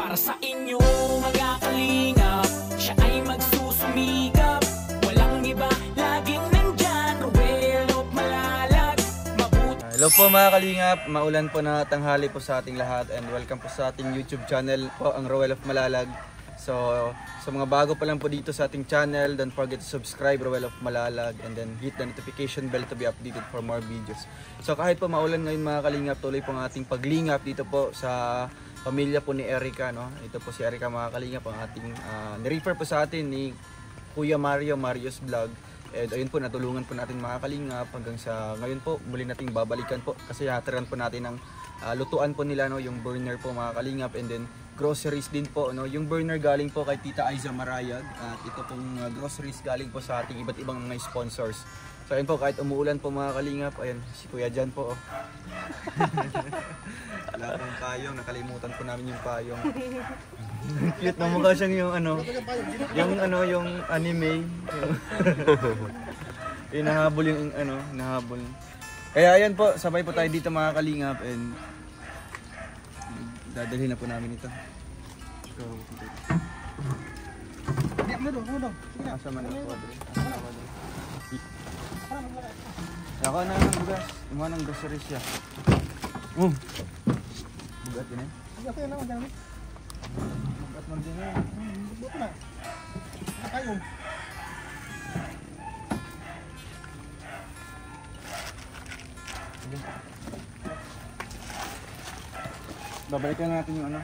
para sa inyo mga kalingap. Siya ay magsusumikap, walang iba, laging nandyan. Ruel of Malalag, mabuti. Hello po mga kalingap, maulan po na tanghali po sa ating lahat and welcome po sa ating YouTube channel po, ang Ruel of Malalag. So sa mga bago pa lang po dito sa ating channel, don't forget to subscribe Ruel of Malalag and then hit the notification bell to be updated for more videos. So kahit po maulan ngayon mga kalingap, tuloy po ang ating paglingap dito po sa pamilya po ni Erica, no? Ito po si Erica mga kalingap, ang ating ni-refer po sa atin ni Kuya Mario, Mario's Vlog. And ayun po, natulungan po natin mga kalingap hanggang sa ngayon po, muli nating babalikan po kasi hatiran po natin ang lutuan po nila, no? Yung burner po mga kalingap, and then groceries din po, no? Yung burner galing po kay Tita Aiza Marayag at ito pong groceries galing po sa ating iba't ibang mga sponsors. So ayun po, kahit umuulan po mga kalingap, ayun si Kuya Jan po, oh. Wala pong payong, nakalimutan po namin yung payong. Cute na mukha siyang yung yung anime. Hinahabol yung hinahabol. Kaya ayan po, sabay po tayo dito mga kalingap and dadalhin na po namin ito. So, asa man ako, Padre? Ako na ng bugas. Imuha ng groceries siya. Bugat din eh. Bugat din naman dami. Bugat man din eh. Bugat na. Nakayong. Babalikan natin yung ano.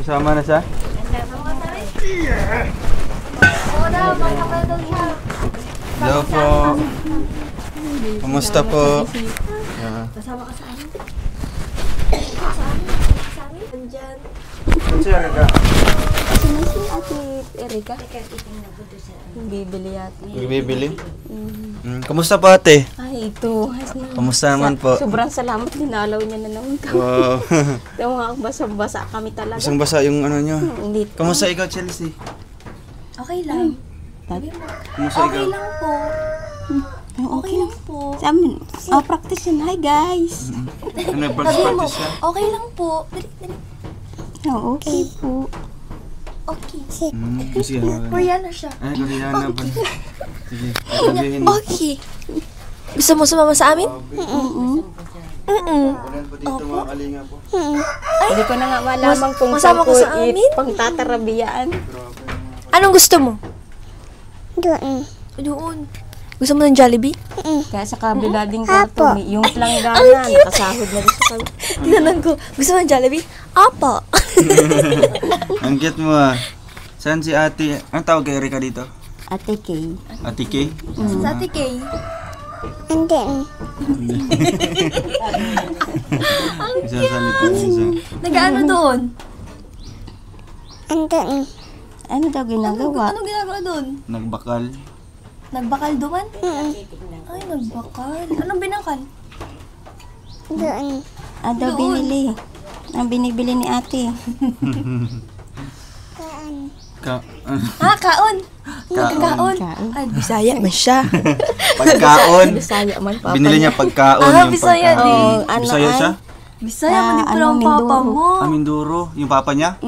Kasama na siya? Hello po. Kamusta po? Kasama ka sa amin? Sa amin? Andyan. Si Erica. Sino si Ate Erica? Bibili yata. Bibili? Kamusta po ate? Ay, ito. Kamusta naman po? Sobrang salamat. Dinalaw niya na naman kami. Wow. Yung mga basa-basa kami talaga. Basang-basa yung ano nyo. Hindi. Kamusta ikaw, Chelsea? Okay lang. Kamusta Okay ikaw? lang po. Okay lang po. Sa amin. Oh, practice yun. Hi, guys. Ano, practice siya? Okay lang po. Dali, dali. Oh, okay po. Okay. Sige, Koreana siya. ay, Koreana ba? Sige, sabihin mo. Okay. Gusto mo sumama sa amin? Maulan po dito mga kalinga po. Hindi ko na nga malaman kung masama ka sa it, amin? pang tatarabiyaan. Anong gusto mo? Doon. Doon. Gusto mo ng Jollibee? Kaya sa kabila ding kwarto, yung planggana, nakasahod na rin sa kabila. Tinanong ko, gusto mo ng Jollibee? Apo. Ang cute mo ah. Saan si ate? Ang tawag kay Erika dito? Ate Kay. Ate Kay? Sa Ate Kay. Hindi. Isang salita. Isang. Nag-ano doon? Andun. Ano daw ginagawa? Anong ginagawa doon? Nagbakal. Nagbakal doon? Ay, nagbakal. Anong binakal? Doon. Ano daw binili? Ang binibili ni ate. Ka Kaon. Kaon. Kaon. Ay, Bisaya man siya. pagkaon. Bisaya man pa. Binili niya pagkaon. Ah, yung Bisaya pagkaon. din. Ano Bisaya siya? Bisaya man din pala ano, ang papa Mindoro. mo. Aminduro. Yung papa niya?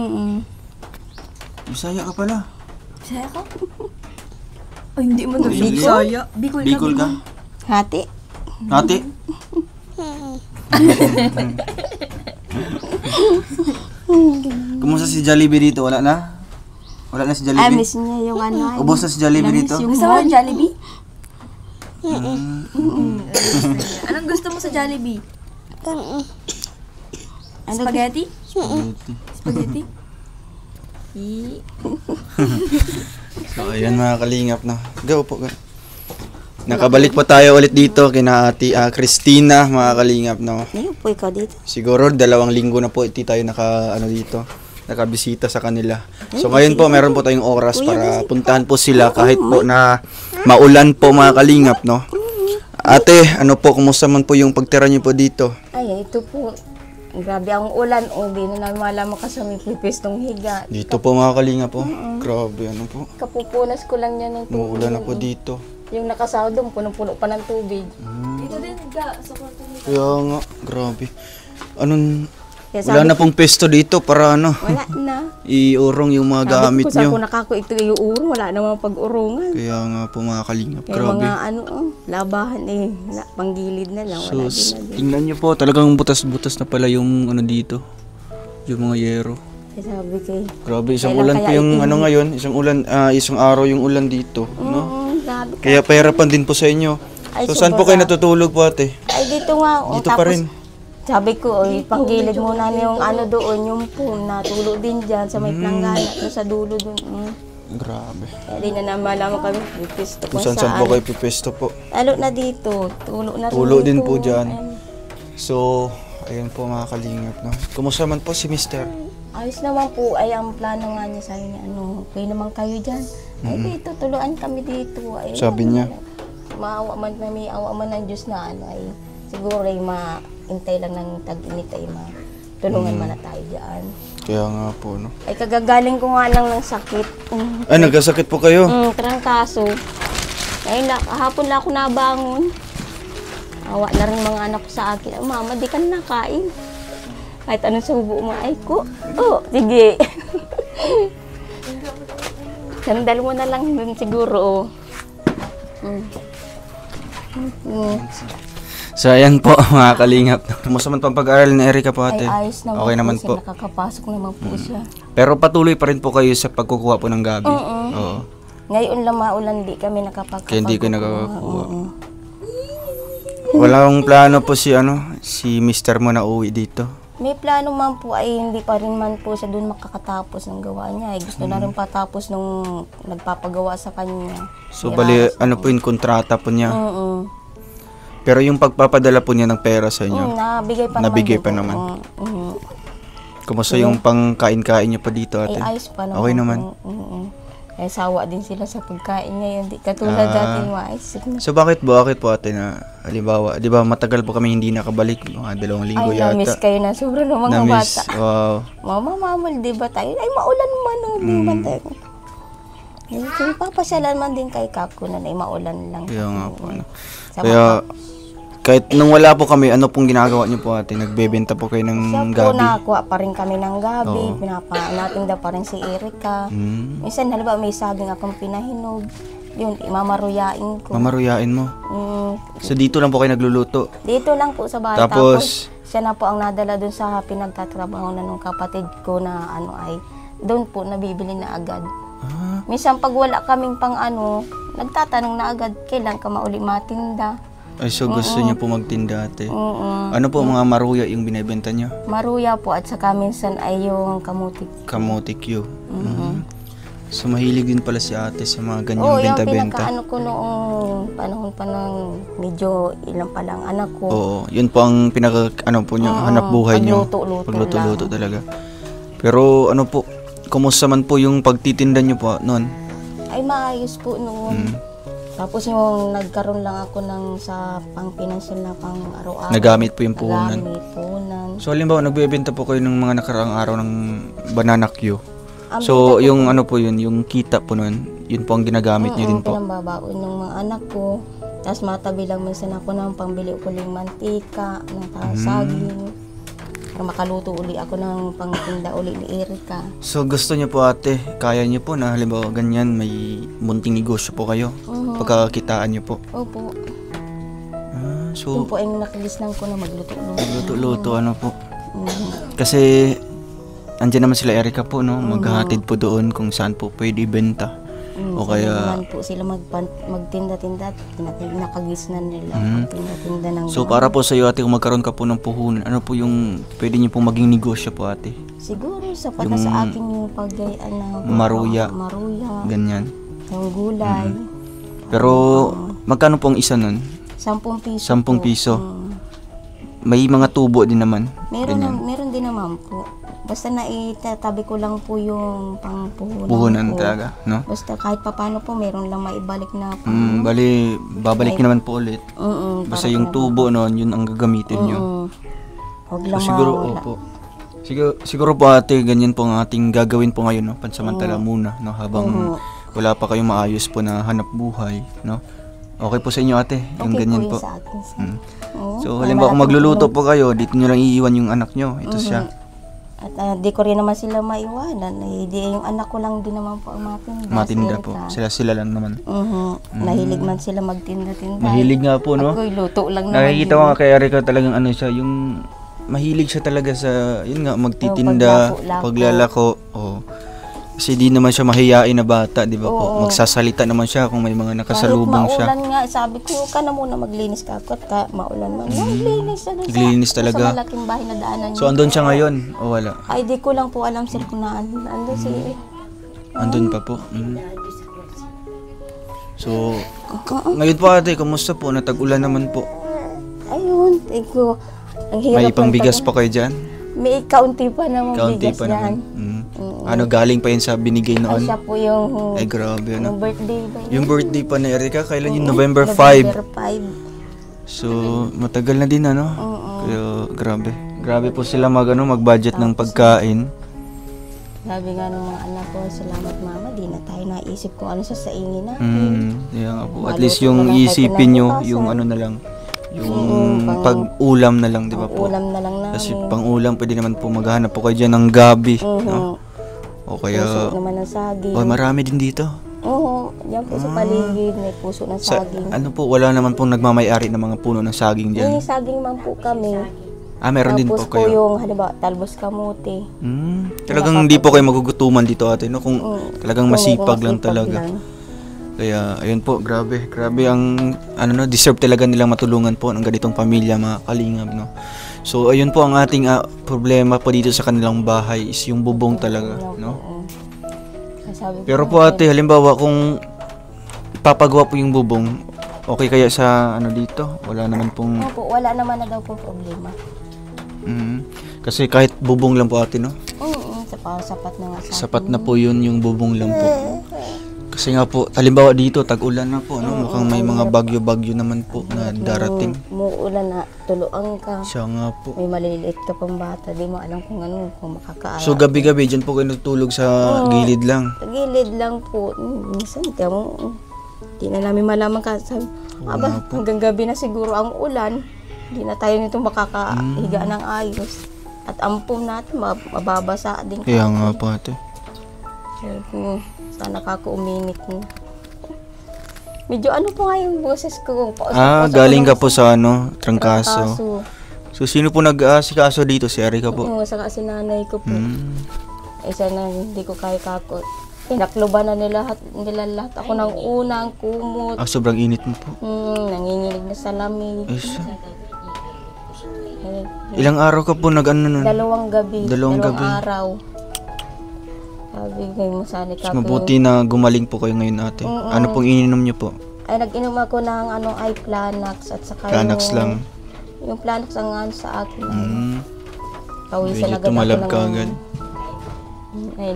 Bisaya ka pala. Bisaya ka? Ay, hindi mo na Bicol? Bisaya. Bicol Bicol ka? Hati. Ate? Kumusta si Jollibee dito? Wala na? Wala na si Ay, Jollibee? miss niya yung ano. Ubos na si Jollibee dito? Gusto mo ng Jollibee? Anong gusto mo sa Jollibee? Doon. Spaghetti? Spaghetti. Spaghetti? So, ayan mga kalingap na. Go po. Go. Nakabalik po tayo ulit dito kina Ate Christina, mga kalingap no. Ngayon po ikaw dito. Siguro 2 linggo na po tayo nakabisita sa kanila. So ngayon po meron po tayong oras para puntahan po sila kahit po na maulan po mga kalingap no. Ate, ano po, kumusta man po yung pagtira niyo po dito? Ay, ito po. Grabe ang ulan. O, di na namin malaman kasi may pipis ng higa. Dito po mga kalingap po. Grabe, ano po. Kapupunas ko lang yan ng tubig. Umuulan na po dito. Yung nakasahod doon, punong-puno pa ng tubig. Dito din, sa kwarto mo. Kaya nga, grabe. Anong, Kaya wala na pong pesto dito para ano, wala na. iurong yung mga gamit Sabi ko, nyo. sa nakako ito yung urong, wala namang pag-urungan. Kaya nga po mga kalingap, Kaya grabe. mga labahan wala, panggilid na lang, wala So, din na din. tingnan nyo po, talagang butas-butas na pala yung ano dito. Yung mga yero. Kaya sabi ko, Grabe, isang Kailan ulan kaya pa yung itin- ano ngayon, isang araw yung ulan dito, no? grabe. Kaya pahirapan din po sa inyo. Ay, So, saan po sobra. kayo natutulog po ate? Ay, dito nga. Dito pa rin. Sabi ko, panggilid muna yung ano doon, yung phone, natulog din dyan sa may planggana, doon sa dulo doon. Grabe. Kaya di na naman malaman kami, pipisto Kung kung saan po kayo pipesto po. Lalo na dito, tulo na rin Tulo din dito. po dyan. Ayun. So, ayun po mga kalingap, no? Kumusta man po si Mister? Ayos naman po, ay ang plano nga niya sa niya, kayo naman kayo dyan. Ay dito, tuluan kami dito. Ay, Sabi niya. Maawa man, may awa man ng Diyos na ay siguro ay maintay lang ng tag-init ay tulungan man na tayo dyan. Kaya nga po, no? Ay kagagaling ko nga lang ng sakit. Ay, nagkasakit po kayo? Trangkaso. Ay, kahapon lang ako nabangon. Awa na rin mga anak ko sa akin. "Oh, Mama, di ka na nakain." Kahit anong subo mo, ay ko. Oh, sige. Sandal mo na lang dun siguro. So, ayan po mga kalingap. Kumusta man po ang pag-aaral ni Erika po ate? Ay, ayos naman Okay naman siya. po. Nakakapasok naman po siya. Pero patuloy pa rin po kayo sa pagkukuha po ng gabi? Oo. Ngayon lang maulan, di kami nakapagkakuha. Kaya hindi kayo nakakakuha. Wala akong plano po si Mister mo na uwi dito. May plano man po ay hindi pa rin man po siya doon makakatapos ng gawa niya. Ay, gusto na rin patapos nung nagpapagawa sa kanya. So, bali, ano po yung kontrata po niya? Pero yung pagpapadala po niya ng pera sa inyo, Nabigay pa nabigay naman. pa din po. naman. Mm. Kumusta yung pangkain-kain niyo pa dito Ay, ate? ayos pa naman. Okay naman. Ay, sawa din sila sa pagkain ngayon. Di katulad dati yung ayos. So bakit po ate na halimbawa, 'di ba matagal po kami hindi nakabalik, mga 2 linggo Ay, yata. na-miss kayo na sobrang ng mga Na-miss. bata. Wow. Mama, mamal, di ba tayo? Ay, maulan man, di ba tayo? Sige, papasyalan man din kay Kako na maulan lang. Kaya nga po. Ano. Sa Kaya kahit nung wala po kami, ano pong ginagawa niyo po ate? Nagbebenta po kayo ng Siya po, gabi? nakakuha pa rin kami ng gabi. Oo. Natinda pa rin si Erika. Hmm. Minsan, halimbawa, may saging akong pinahinog. Yun, imamaruyain ko. Mamaruyain mo. So dito lang po kayo nagluluto. Dito lang po sa bahay. Tapos, Siya na po ang nadala dun sa pinagtatrabaho na nung kapatid ko na ay doon po nabibili na agad. Minsan pag wala kaming pang nagtatanong na agad, kailan ka mauli matinda. ay so gusto niyo po magtinda ate. Ano po mga maruya yung binebenta niyo? Maruya po at saka minsan ay yung kamutik. Kamotikyo. So mahilig din pala si ate sa mga ganyang Oo, yung benta-benta. pinakaano ko noong panahon pa ng medyo ilang pa lang anak ko. Oo, yun po ang pinaka po niyo, hanap buhay niyo. Pagluto-luto Talaga. Pero ano po, kumusta man po yung pagtitinda niyo po noon? Ay maayos po noon. Tapos yung nagkaroon lang ako ng sa pang-financial na pang araw-araw. Nagamit po yung puhunan. Nagamit puhunan. So halimbawa nagbebenta po kayo ng mga nakaraang araw ng banana Q. Ang So yung ano po yun, yung kita po noon, yun po ang ginagamit niyo din po. Pinambabaon ng mga anak ko. Tapos matabi lang minsan ako ng pambili ko ng mantika, ng saging. Para makaluto uli ako ng pangtinda uli ni Erika. So gusto niyo po ate, kaya niyo po na halimbawa ganyan may munting negosyo po kayo. Pagkakitaan niyo po. Opo. Yun So po ay nakagisnan ko na magluto-luto. luto ano po. Kasi andyan naman sila Erika po no, maghahatid po doon kung saan po pwede ibenta. O kaya naman po sila magtinda-tinda, nakagisnan nila magtinda-tinda ng so para po sa iyo ate, kung magkaroon ka po ng puhunan, ano po yung pwede niyo pong maging negosyo po ate? siguro sapat na sa akin yung paggayaan ng Maruya. Ganyan. yung gulay. Pero magkano po ang isa nun? 10 piso 10 po. piso. May mga tubo din naman. Meron din naman po. Basta naitatabi ko lang po yung pangpuhunan Puhunan ko. talaga, no? Basta kahit papano po, meron lang maibalik na po. Bali, babalik niyo naman po ulit. Basta yung tubo noon, yun ang gagamitin niyo. Huwag So, lang siguro, mawala. opo. Siguro po ate, ganyan po ang ating gagawin po ngayon, no? Pansamantala muna, no? Habang wala pa kayong maayos po na hanap buhay, no? Okay po sa inyo ate, yung Okay ganyan po. po. Sa akin, So, halimbawa kung magluluto po kayo, dito nyo lang iiwan yung anak nyo. Ito siya. At di ko rin naman sila maiwanan. Di yung anak ko lang din naman po ang matinda. Matinda si po. Erika. Sila lang naman. Nahilig man sila magtinda-tinda. Mahilig nga po, no? Ako'y luto lang naman. Nakikita ko nga kay Erika talagang ano siya, yung mahilig siya talaga sa, yun nga, magtitinda, paglako-lako. paglalako. Oh. Kasi di naman siya mahiyain na bata, di ba po? Magsasalita naman siya kung may mga nakasalubong Kahit siya. maulan nga, sabi ko, ka na muna maglinis ka ako. At maulan man. Maglinis na Naglinis talaga. Sa malaking bahay na daanan So, andun siya ngayon? O wala? Ay, di ko lang po alam sir kung andun si... Andun pa po? So, ngayon po ate, kumusta po? Natag-ulan naman po. Ayun, tingko. Ang hirap. May pangbigas pa kayo dyan? May kaunti pa namang Kaunti bigas pa yan. naman. Ano, galing pa yun sa binigay Ay, noon? siya po yung... Ay, grabe, ano? Yung birthday ba yun? Yung birthday pa ni Erika, kailan yung November 5? November 5. So, matagal na din, ano? Kaya, grabe. Grabe po sila mag-budget ng pagkain. Sabi nga ng mga anak ko, salamat mama, di na tayo naisip kung ano sasaingin natin. Kaya nga po. At least yung isipin nyo, yung ano na lang, yung pag-ulam na lang, di ba po? Ulam na lang namin. Kasi pang-ulam, pwede naman po maghanap po kayo dyan ng gabi. No? O kaya, Puso naman ng saging. oh, marami din dito. Oo, yan po sa paligid, may puso ng saging. Ano po, wala naman pong nagmamayari ng mga puno ng saging dyan. May saging man po kami. Meron din po Tapos po kayo. yung, halimbawa, talbos kamote. Talagang hindi po kayo magugutuman dito ate, no? Kung talagang masipag lang talaga. lang. Kaya, ayun po, grabe. Grabe ang, deserve talaga nilang matulungan po ng ganitong pamilya, mga kalingap, no? So, ayun po ang ating problema po dito sa kanilang bahay is yung bubong talaga, no? Sabi ko, Pero po ate, halimbawa kung ipapagawa po yung bubong, okay kaya sa dito? Wala naman pong... Opo, wala naman na daw po problema. Kasi kahit bubong lang po ate, no? Sapat na nga sa Sapat na po yun yung bubong lang po. Kasi nga po, halimbawa dito, tag-ulan na po, no? Mukhang may mga bagyo-bagyo naman po na darating. Muulan na, tuluan ka. Siya nga po. May maliliit ka pang bata, di mo alam kung kung makakaara. So gabi-gabi, dyan po kayo natulog sa gilid lang. Sa gilid lang po. Minsan, di na namin malaman ka. Sabi, hanggang gabi na siguro ang ulan. Di na tayo nito makakahiga ng ayos. At ampun natin, mababasa din. Kaya nga po ate. Sabi ko, sana kako uminit mo. Medyo ano po nga yung boses ko. Galing ka po sa ano, trangkaso. So, sino po nag-aasikaso dito? Si Erica po? Oo, saka si nanay ko po. Hmm. Isa na hindi ko kaya kako. Pinakluban na nila lahat. Ako nang unang kumot. Sobrang init mo po. Nanginginig na sa lamig. Ilang araw ka po nag-ano nun? 2 gabi. 2 gabi. Araw. Sabi ko, masani ka. Mabuti na gumaling po kayo ngayon ate. Ano pong ininom niyo po? Ay, nag-inom ako ng ay Planax at saka Planax lang. Yung Planax ang ano sa akin. Medyo Pawisan agad tumalab ako ka agad. Ay.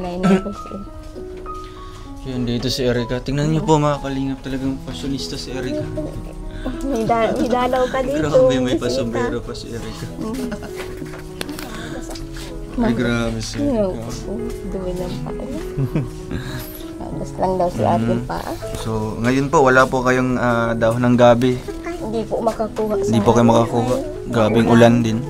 Yan dito si Erica. Tingnan niyo po mga kalingap, talagang fashionista si Erica. May dalaw ka dito. Grabe, may pasombrero pa si Erica. Ay, grabe si Erica. Dumi ng paa. Tapos lang daw si ating paa. So, ngayon po, wala po kayong dahon ng gabi. Hindi po makakuha sa Hindi po kayo makakuha. Grabing ulan din.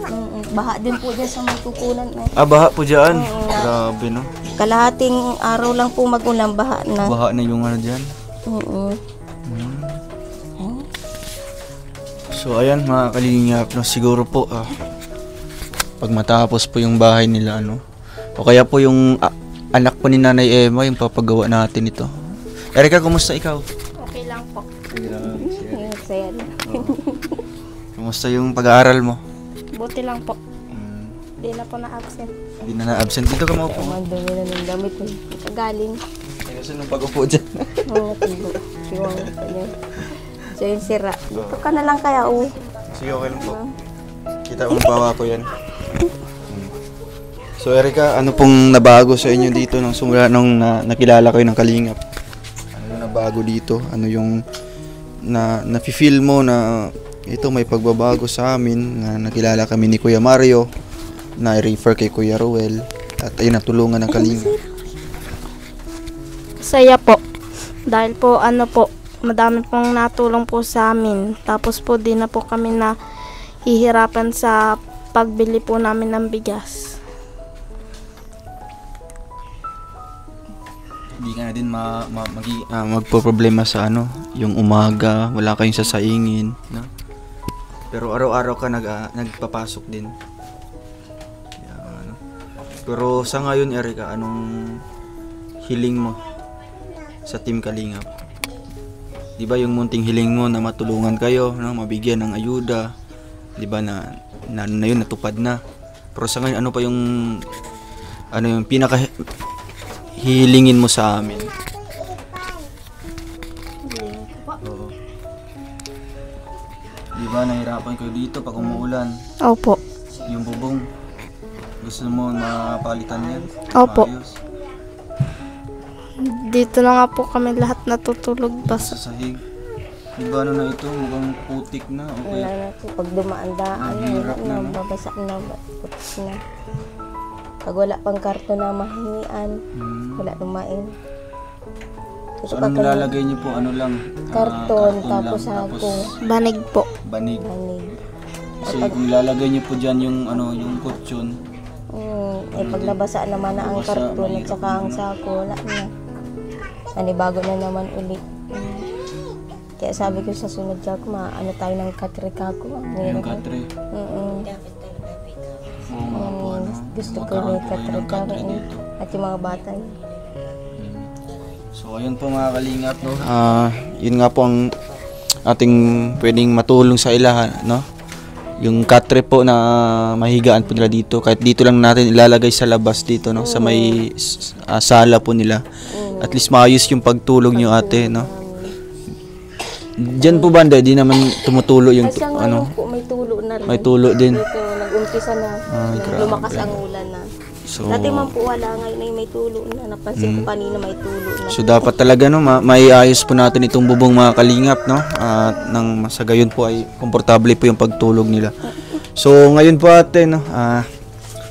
Baha din po dyan sa may kukunan. Baha po dyan. Grabe, no? Kalahating araw lang po mag-ulan, baha na. Baha na yung ano dyan. So, ayan mga kalingap, no? Siguro po, pag matapos po yung bahay nila, ano? O kaya po yung anak po ni Nanay Emma, yung papagawa natin ito. Erica, kumusta ikaw? Okay lang po. Grabe siya. Saya na. Kumusta yung pag-aaral mo? Buti lang po. Hindi na po na-absent. Hindi na na-absent. Dito ka maupo. Mandumi na ng damit ko. Galing. Kasi nung pag-upo dyan. Oo, tigo. Siwang pa niya. So yung sira. Dito ka na lang kaya, Sige, okay lang po. Kita mo pawa ko yan. So Erica, ano pong nabago sa inyo dito nung simula nung nakilala kayo ng Kalingap? Ano yung nabago dito? Ano yung nafe-feel mo na ito may pagbabago sa amin, na nakilala kami ni Kuya Mario, na i-refer kay Kuya Ruel, at ayun, natulungan ng Kalingap. Saya po. Dahil po madami pong natulong po sa amin. Tapos po di na po kami na hihirapan sa pagbili po namin ng bigas. Hindi ka na din magpo-problema sa yung umaga, wala kayong sasaingin, no? Pero araw-araw ka nagpapasok din. Pero sa ngayon, Erica, anong hiling mo sa Team Kalingap? Di ba yung munting hiling mo na matulungan kayo, no? Mabigyan ng ayuda, di ba na yun, natupad na. Pero sa ngayon, ano pa yung pinaka hilingin mo sa amin? Oo. Di ba nahirapan kayo dito pag umuulan? Opo. Yung bubong, gusto mo mapalitan yan? Opo. Maayos? Dito na nga po kami lahat natutulog basta. Sa sahig. Di ba na ito? Mukhang putik na. Okay. Wala na po. Pag dumaan-daan, Mahirap wala na, na, no? babasa na, putis na. Pag wala pang karton na mahingian, wala lumain. So ano nilalagay niyo po? Ano lang? Karton, lang, tapos ako. Banig po. banig. Banig. Kasi kung ilalagay niyo po dyan yung yung kutsyon, Pag nabasa naman na ang Basa, karton at mahirap saka ang sako, wala na. Nanibago na naman ulit. Kaya sabi ko sa sunod siya ko, ano tayo ng katre kako. yung katre. Oo nga po, Gusto ko magkaroon may po kayo katre ng katre kako. dito. At yung mga bata yun. So ayun po mga Kalingap, no? Yun nga po ang ating pwedeng matulong sa ilaha, no? Yung katre po na mahigaan po nila dito. Kahit dito lang natin ilalagay sa labas dito, no? Sa may sala po nila. At least maayos yung pagtulog nyo ate, no? Diyan po banda, di naman tumutulo yung Kasi ngayon po, may tulo na rin. may tulo din. Ito, nag-umpisa na. grabe. Lumakas ang ulan na. So, Dati man po wala, ngayon ay may tulo na. Napansin ko kanina may tulo na. so dapat talaga no, maiayos po natin itong bubong mga Kalingap, no? At nang sa gayon po ay komportable po yung pagtulog nila. So ngayon po ate, no,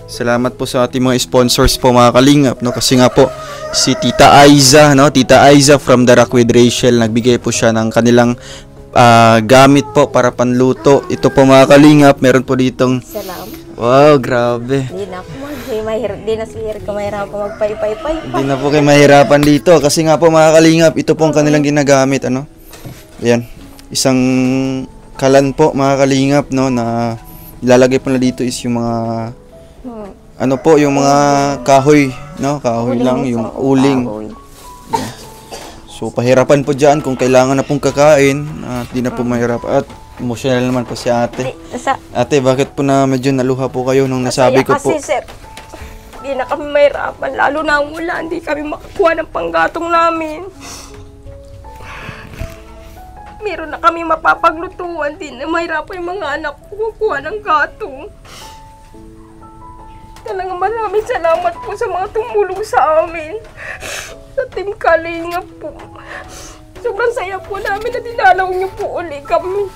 salamat po sa ating mga sponsors po mga Kalingap, no? Kasi nga po si Tita Aiza, no? Tita Aiza from The Rock with Rachel, nagbigay po siya ng kanilang gamit po para panluto. Ito po mga Kalingap, meron po ditong Salam. wow, grabe. Di na po di na sihir ko mahirap po magpay-pay-pay. Hindi na po kayo mahirapan dito kasi nga po mga Kalingap, ito pong kanilang ginagamit, ano? Ayan, isang kalan po mga kalingap, no, na ilalagay po na dito is yung mga ano po, yung mga kahoy, no, kahoy lang, yung uling. So pahirapan po dyan kung kailangan na pong kakain at di na po mahirap. At emotional naman po si ate. Ate, bakit po na medyo naluha po kayo nung nasabi ko po? Kasi sir, hindi na kami mahirapan. Lalo na ang ulan, hindi kami makakuha ng panggatong namin. Meron na kami mapapaglutuan din na mahirapan yung mga anak ko kukuha ng gatong. Talagang maraming salamat po sa mga tumulong sa amin. Sa Team Kalingap po. Sobrang saya po namin na dinalaw niyo po uli kami.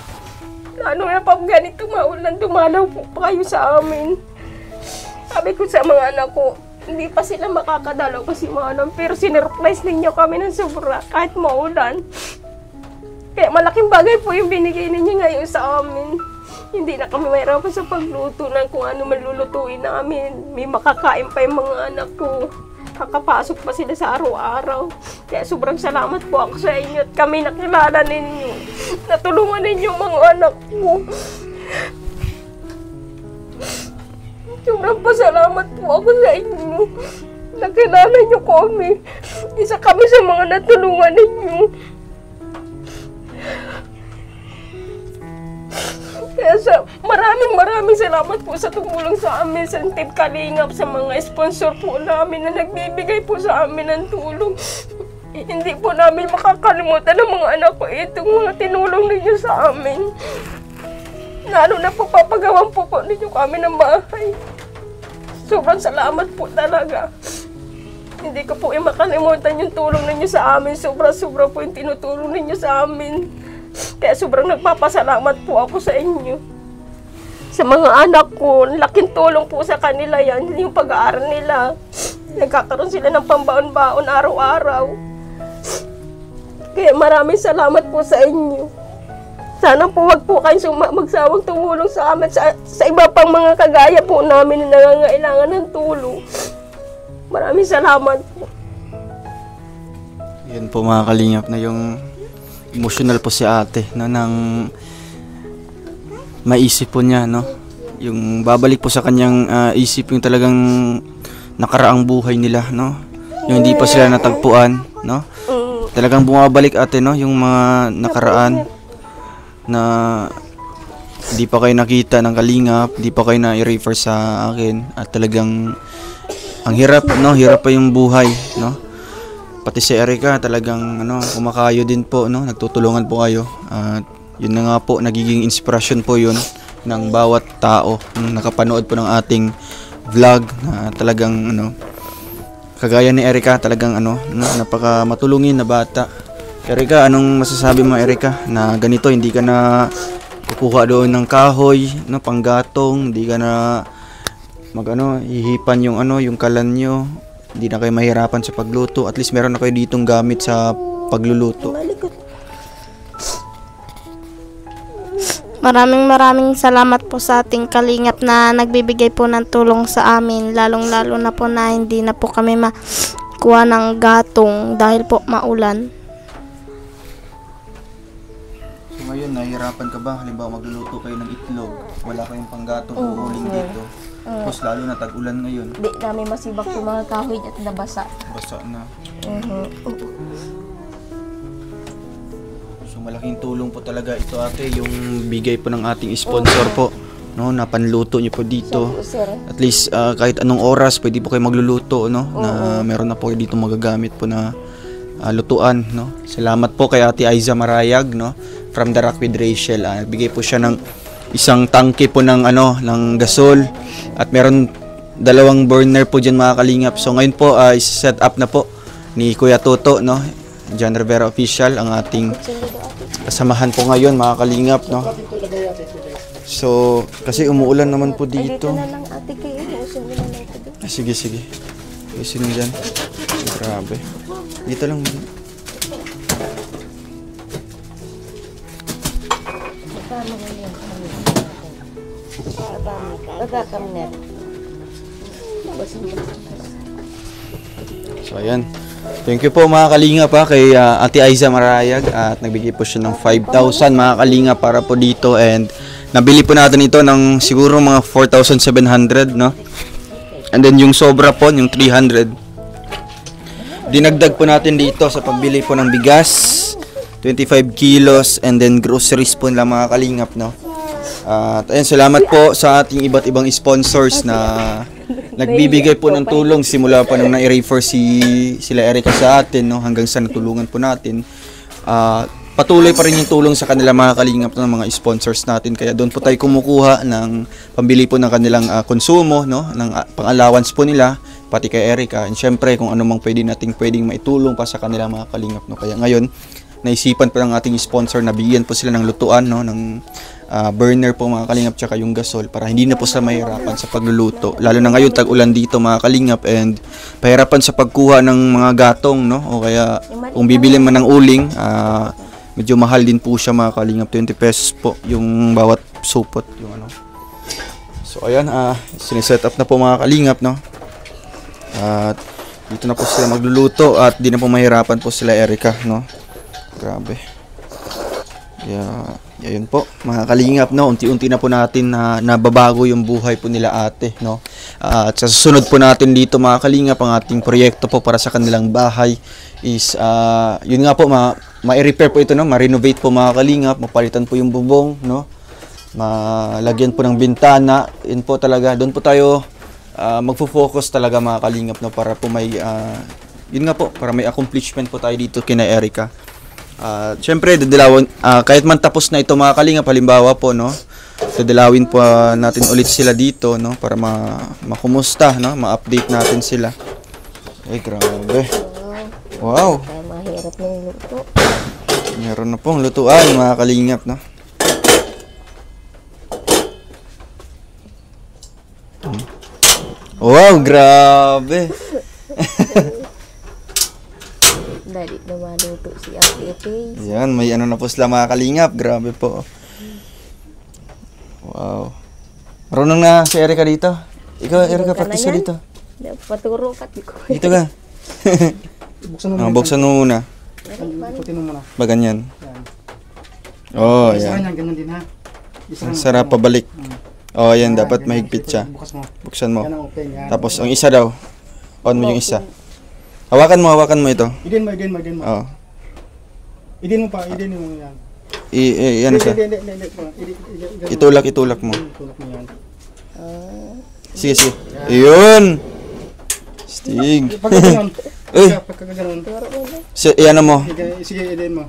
Lalo na pag ganito maulan, dumalaw po pa kayo sa amin. Sabi ko sa mga anak ko, hindi pa sila makakadalaw kasi maulan. Pero sinurprise ninyo kami ng sobra kahit maulan. Kaya malaking bagay po yung binigay ninyo ngayon sa amin. Hindi na kami mahirapan sa pagluto ng kung ano malulutuin namin. May makakain pa yung mga anak ko. Kakapasok pa sila sa araw-araw. Kaya sobrang salamat po ako sa inyo at kami nakilala ninyo. Natulungan ninyo mga anak ko. Sobrang pasalamat po ako sa inyo. Nakilala niyo kami. Isa kami sa mga natulungan ninyo. Kaya maraming salamat po sa tumulong sa amin sa Team Kalingap, sa mga sponsor po namin na nagbibigay po sa amin ng tulong. Hindi po namin makakalimutan ng mga anak ko itong mga tinulong ninyo sa amin. Lalo na po papagawan po ninyo kami ng bahay. Sobrang salamat po talaga. Hindi ko po makalimutan yung tulong ninyo sa amin. Sobra-sobra po yung tinutulong ninyo sa amin. Kaya sobrang nagpapasalamat po ako sa inyo. Sa mga anak ko, laking tulong po sa kanila yan, yung pag-aaral nila. Nagkakaroon sila ng pambaon-baon araw-araw. Kaya maraming salamat po sa inyo. Sana po wag po kayong magsawang tumulong sa amin sa iba pang mga kagaya po namin na nangangailangan ng tulong. Maraming salamat po. Yan po mga kalingap na yung emotional po si ate, no, nang maisip po niya, no, yung babalik po sa kanyang isip yung talagang nakaraang buhay nila, no, yung hindi pa sila natagpuan, no, talagang bumabalik ate, no, yung mga nakaraan na hindi pa kayo nakita ng kalingap, hindi pa kayo na-refer sa akin at talagang ang hirap, no, hirap pa yung buhay, no. Pati si Erica talagang kumakayo din po, no, nagtutulungan po kayo at yun na nga po, nagiging inspirasyon po yun ng bawat tao nakapanood po ng ating vlog na talagang kagaya ni Erica, talagang napaka matulungin na bata. Erica, anong masasabi mo Erica na ganito, hindi ka na kukuha doon ng kahoy, no, panggatong, hindi ka na hihipan yung kalan nyo, hindi na kayo mahirapan sa pagluto, at least meron na kayo ditong gamit sa pagluluto. Maraming salamat po sa ating kalingap na nagbibigay po ng tulong sa amin, lalong-lalo na po na hindi na po kami makuha ng gatong dahil po maulan. So ngayon, nahihirapan ka ba? Halimbawa magluluto kayo ng itlog, wala kayong panggatong uuling dito. Tapos lalo na tag-ulan ngayon. Di namin masibak yung mga kahoy at nabasa. Basa na. So malaking tulong po talaga ito ate, yung bigay po ng ating sponsor po, no, na panluto niyo po dito. At least kahit anong oras pwede po kayo magluluto, no, na meron na po kayo dito magagamit po na lutuan, no. Salamat po kay Ate Aiza Marayag, no, from The Rock with Rachel. Nagbigay po siya ng isang tangke po ng gasol at meron 2 burner po diyan mga kalingap. So ngayon po set up na po ni Kuya Toto, no, John Rivera Official, ang ating kasamahan po ngayon mga kalingap, no. So kasi umuulan naman po dito. Dito na lang ate kayo, usog na lang ito. Sige. Sino dyan? Grabe. Dito lang. So ayan, Thank you po mga kalinga pa kay Ate Aiza Marayag at nagbigay po siya ng 5,000 mga kalinga para po dito, and nabili po natin ito ng siguro mga 4,700, no? And then yung sobra po, yung 300, dinagdag po natin dito sa pagbili po ng bigas, 25 kilos, and then groceries po nila mga kalingap, no? At ayun, salamat po sa ating iba't ibang sponsors na nagbibigay po ng tulong simula pa nung na-refer sila Erica sa atin, no, hanggang sa natulungan po natin. Patuloy pa rin yung tulong sa kanila mga kalingap ng mga sponsors natin, kaya doon po tayo kumukuha ng pambili po ng kanilang konsumo, no, ng pang-allowance po nila pati kay Erica, and syempre kung ano mang pwedeng maitulong pa sa kanila mga kalingap, no. Kaya ngayon naisipan pa ng ating sponsor na bigyan po sila ng lutuan, no, ng burner po mga kalingap, tsaka yung gasol para hindi na po sila mahirapan sa pagluluto, lalo na ngayon tag-ulan dito mga kalingap, and pahirapan sa pagkuha ng mga gatong, no, o kaya kung bibili man ng uling, medyo mahal din po siya mga kalingap, 20 pesos po yung bawat supot, yung ano. So ayan, siniset up na po mga kalingap, no, at dito na po sila magluluto at di na po mahirapan po sila Erica, no. Grabe. Yun po mga kalingap, no, unti-unti na po natin na nababago yung buhay po nila ate, no. At sa susunod po natin dito mga kalingap, ang ating proyekto po para sa kanilang bahay is yun nga po, ma-repair po ito, no, ma-renovate po mga kalingap, mapalitan po yung bubong, no, malagyan po ng bintana. Yun po talaga, doon po tayo magfo-focus talaga mga kalingap, no, para po may yun nga po, para may accomplishment po tayo dito kina Erica. Siyempre, kahit man tapos na ito mga kalingap, halimbawa po, no, dadalawin po natin ulit sila dito, no, para makumusta, no, ma-update natin sila. Ay, grabe. Wow. Mahirap ng luto. Meron na pong lutuan mga kalingap, no. Wow, grabe. Dali na maluto si Ate Face. Yan, may ano na po sila mga kalingap. Grabe po. Wow. Marunong na si Erica dito. Ikaw, Erica, practice ka dito. Paturo ka. Dito ka. Buksan mo muna. Ikutin mo muna. Ba ganyan? Oh, Isa yan. ganyan din ha. Ang sarap pabalik. Oh, yan. Dapat mahigpit siya. Bukas mo. Buksan mo. Yan ang open. Yan. Tapos, ang isa daw. On mo yung isa. Hawakan mo ito. Idin mo. Oh. Idin mo pa. Idin mo yan. Ano siya? Itulak mo. Itulak mo yan. Sige. Yun! Stig. Pagkaganon. Uy! Pagkaganon. Ano mo? Sige, idin mo.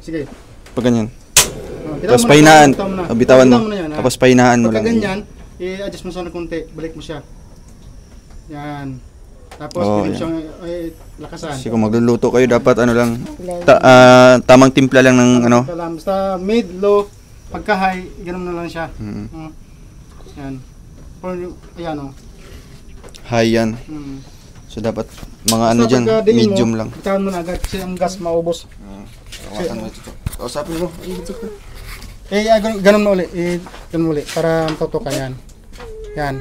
Sige. Pag ganyan. Bitawan Tapos mo na, pahinaan. bitawan mo na. Bitawan mo. Bitawan na yan, ha? Tapos pahinaan mo Pagka lang. ganyan, i-adjust mo sana konti. Balik mo siya. Yan. Tapos, Oh, pwede yan. siyang lakasan. Kasi kung magluluto kayo, dapat ano lang, tamang timpla lang ng ano. Basta mid, low, pagka-high, ganun na lang siya. Mm. Yan. Ayan o. High yan. So dapat mga ano dyan, medium lang. Bitawan mo na agad kasi ang gas maubos. Hawakan mo ito. Kausapin mo. Ganun mo ulit. Ganun mo ulit. Para matuto ka yan. Yan.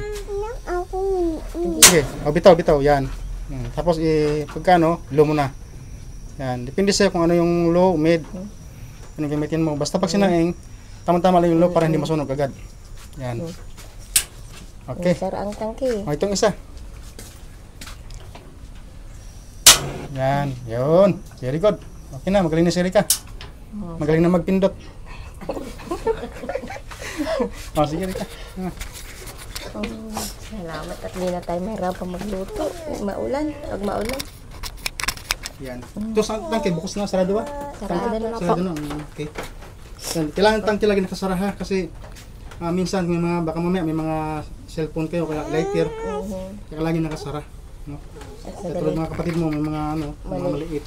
Sige. Bitaw. Yan. Tapos, pagka ano, low mo na. Yan. Depende sa'yo kung ano yung low, mid. Anong gamitin mo. Basta pag sinaing, tama-tama lang yung low para hindi masunog agad. Yan. Okay. Sara ang tangke. Itong isa. Yan. Yun. Very good. Okay na. Magaling na si Erica. Magaling na magpindot. Sige Erica. Salamat at hindi na tayo mahirapan magluto. Maulan. Pag maulan. Yan. Ito sa tangke. Bukas na. Sarado ba? Sarado na po. Sarado na. Okay. Yan. Kailangan tangke lagi nakasara ha. Kasi minsan may mga, baka mamaya may mga cellphone kayo, kaya lighter. Kaya lagi nakasara. No? Kaya tulad mga kapatid mo, may mga ano, mga maliit.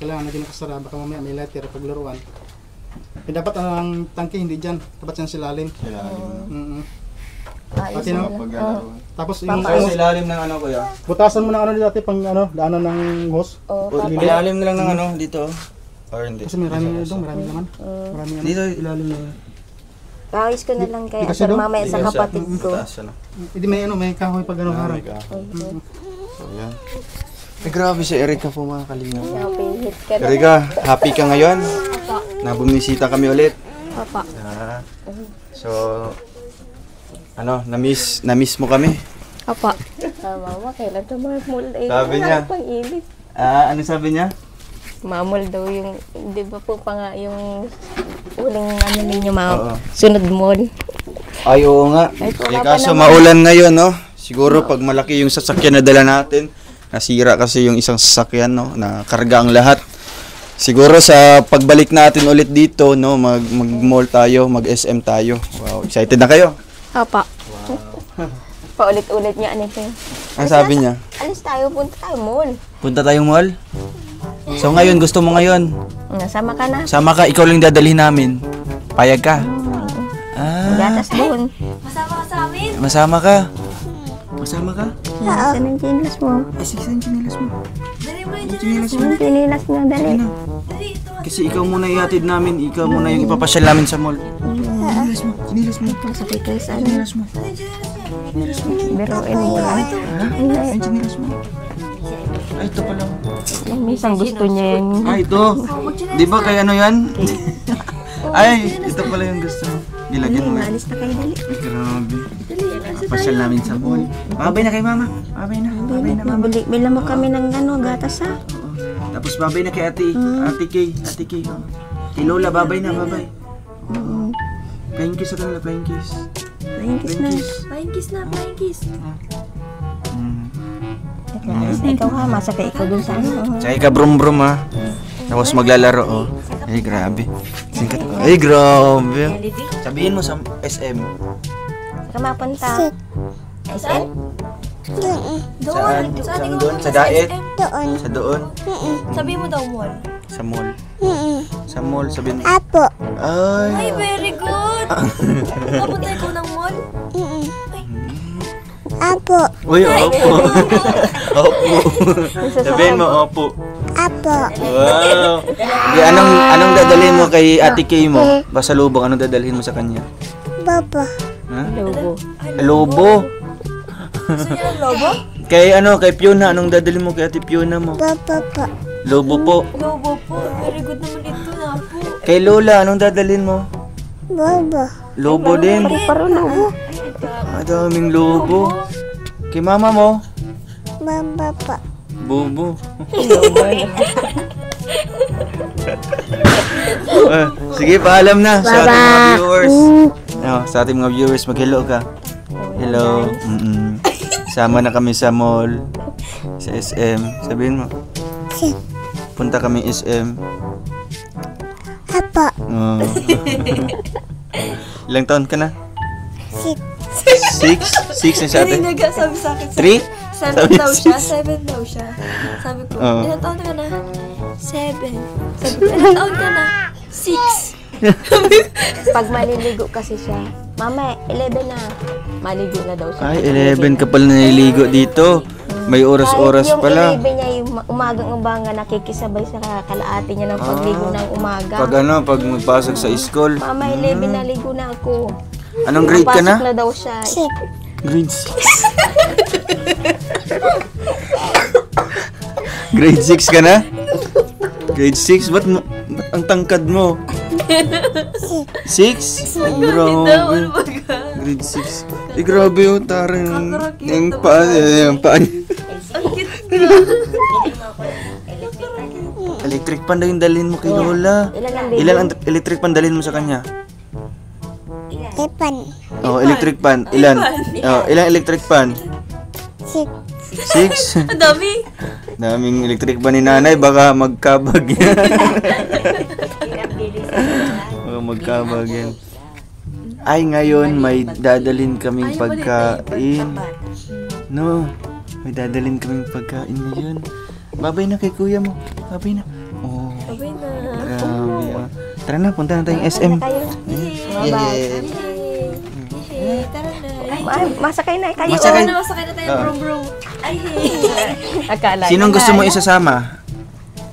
Kailangan lagi nakasara, baka mamaya may lighter paglaruan. Eh, dapat ang tangke hindi dyan, dapat yan silalim. Pati no? Tapos yung Sa ilalim ng ano kuya? butasan mo ng ano dati pang ano, daanan ng hose. Ilalim na lang ng ano dito. Or hindi. Kasi marami naman. Marami naman. Dito ilalim na. Ayos ko na lang kaya Kasi sir doon? mamaya sa kapatid ko. Taas ano. Hindi may ano, may kahoy pag ano harang. So yan. Grabe si Erica po mga kalingap. Napihit ka na. Erica, happy ka ngayon? Na bumisita kami ulit. Papa. So, na-miss mo kami? Papa. Mama, kailan ito mamul? Sabi niya. Pang-init. Ano sabi niya? Mamul daw yung, di ba po pa nga yung uling ano ninyo, Oo. sunod mall. Ay, oo nga. Ay, Kaso maulan ngayon, no? Siguro pag malaki yung sasakyan na dala natin, nasira kasi yung isang sasakyan, no? Nakarga ang lahat. Siguro sa pagbalik natin ulit dito, no? Mag-mall tayo, mag-SM tayo. Wow, excited na kayo? Papa. Paulit-ulit niya, ano ito. Ang sabi niya? Alis tayo, punta tayo mall. Punta tayong mall? So ngayon, gusto mo ngayon? Nasama ka na. Sama ka, ikaw lang dadalhin namin. Payag ka? Gatas doon. Masama ka? Masama ka? Saan ang chinilas mo? Ay, sige, saan chinilas mo? Ang chinilas niya, dali. Kasi ikaw muna ihatid namin, ikaw muna yung ipapasyal namin sa mall. Chinilas mo. Masakay kayo sa ano. Chinilas mo. Biruin mo lang. Ay, chinilas mo. Ay, ito pala. Minsan gusto niya yung... Ay, ito. Di ba kay ano yan? Ay, ito pala yung gusto mo. Nilagyan mo. Alis na kayo, dali. Grabe. Pasyal namin sa mall. Babay na kay mama. Babay na. Babay na mama. Bila mo kami ng ano, gatas ha. Oo. Tapos babay na kay Ate Kay. Ate Kay. Oh. Kay Lola, babay na, babay. Oo. Flying kiss sa kanila, flying kiss. Flying kiss na. Flying kiss na, flying kiss. Alis na ikaw ha, masakay ikaw dun sa ano. Tsaka ka brum-brum ha. Tapos maglalaro oh. Ay grabe. Singkat ko. Ay grabe. Sabihin mo sa SM. Saka mapunta. SM? Saan? Saan doon? Sa daet? Doon. Sa doon? Sabi mo daw, mall. Sa mall. Sa mall, sabihin mo. Apo. Ay. Very good. Napunta ikaw ng mall? Apo. Uy, opo. Opo. Sabihin mo, opo. Apo. Wow. Di, anong dadalhin mo kay Ate Kay mo? Basalubong, anong dadalhin mo sa kanya? Baba. Ha? Lobo. Lobo. Lobo? Kay kay Fiona, anong dadalhin mo kay Ate Fiona mo? Baba po. Lobo po. Lobo po. Very good naman ito na po. Kay Lola, anong dadalhin mo? Baba. Lobo din. Paro lobo. Madaming lobo. Kay mama mo? Baba po. Bobo. Sige, paalam na sa ating mga viewers. Sa ating mga viewers, mag-hello ka. Hello. Sama na kami sa mall. Sa SM. Sabihin mo. Punta kami SM. Apo. Ilang taon ka na? 6. 6 na siya ate? Nagsasabi sa akin. 3? 7 daw siya. 7 daw siya. Sabi ko, Oo. ilang taon ka na? 7. Sabi ko, ilang taon ka na? 6. Pag maliligo kasi siya, mama, 11 na. Maligo na daw siya. Ay, 11 ka pala naliligo dito. May oras-oras pala. Kahit yung 11 niya, yung umagang-umaga, nakikisabay sa kalaate niya ng pagligo ng umaga. Pag magpasok sa school. Mama, 11 na ligo na ako. Anong grade ka na? Pasok na daw siya. Grade 6. Grade 6 ka na? Grade 6? Ba't ang tangkad mo? 6? Grabe. Grade 6. Grabe yun, taring yung paa niya. Electric pan daw yung dalhin mo kay Lola. Ilan ang electric pan dalhin mo sa kanya? Tepan. Oh, electric pan. Ilan? Oh, ilang electric pan? 6. 6? Ang dami. Daming electric pan ni nanay, baka magkabag yan. Baka magkabag yan. Ay, ngayon may dadalhin kaming pagkain. No, may dadalhin kaming pagkain ngayon. Babay na kay kuya mo. Babay na. Oh, Sabi na. grabe. Ah. Tara na, punta na tayong SM. Yeah. Tara na. Masakay na kayo. Masakay. Masakay na tayo, bro. Ay, Akala. Sinong gusto mo isasama?